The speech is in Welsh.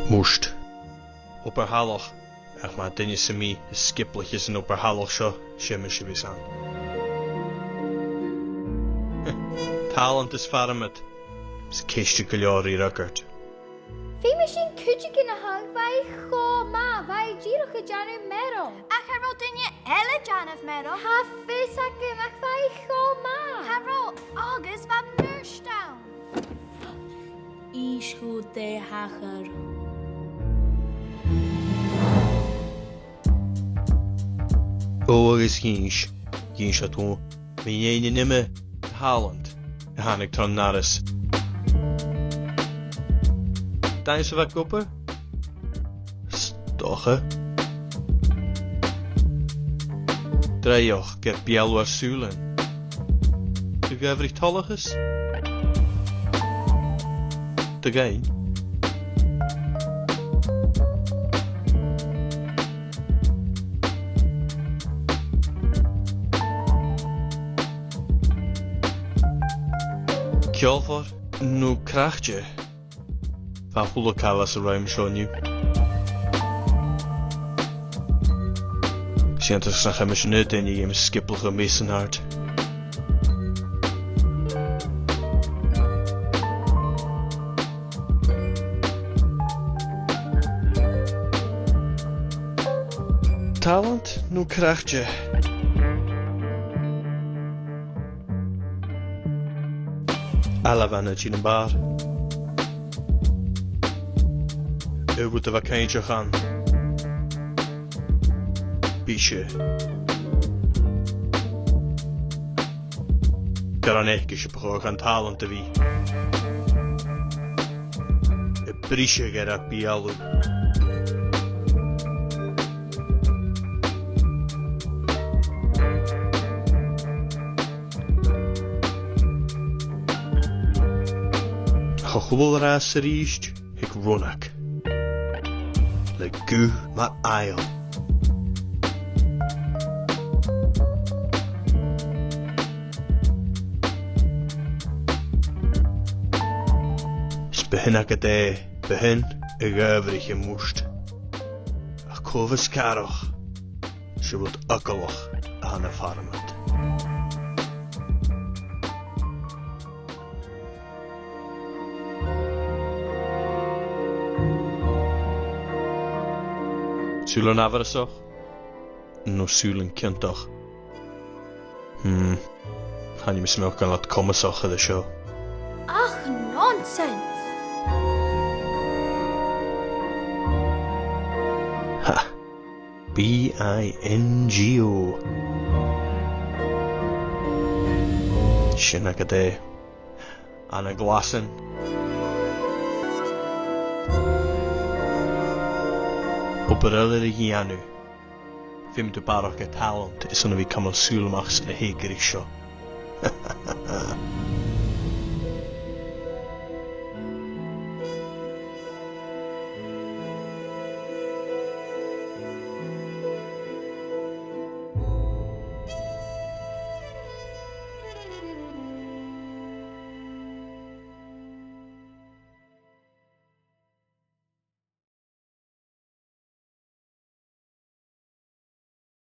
Moest. Op haar hallig. Ach maar dinje se mi, skipletjes en op haar hallig zo, shimmersje bis aan. Talent is farmet. Skistje kuljari rukkert. Fi machine kutje in a hang vai go ma vai giro ge janu mero. Acharo dinje elle janef mero. Ha fisa ge mak vai go ma. Acharo August van Murstown. Is goed de hager. Is Gins at home. Me jene nimme Holland. Hanik ton naris. Dein ze wat koppen? Stoche. Dreioch get bielwa sulen. De gevrig tolliges? De gein? Kjolfor, nu krachtje. Va hullo kallas a ruim show nu. Sientas nach hem snut en je skippelge missen hart. Talent, nu krachtje. Alla vanna in een bar. Over de vakantie gaan. Biesje. Kan ekje begoor gaan talen te wie. Een briesje gerak bij allu. Chachwol ras riest, ik ronak. Le gu ma ail. Begin ik het begin een guiverige moest. Ach kovers karoch. Ze wordt akkeloch aan de farmet. Zullen averasoch? No zullen kentoch. Gaan je misschien ook kan laten komen soch de show. Ach, nonsense. Ha. B1039. Shinakade. Anna glassen. Op er alle gianu. Vim de barok talent is on wie kamal sulmachs en hegerig show.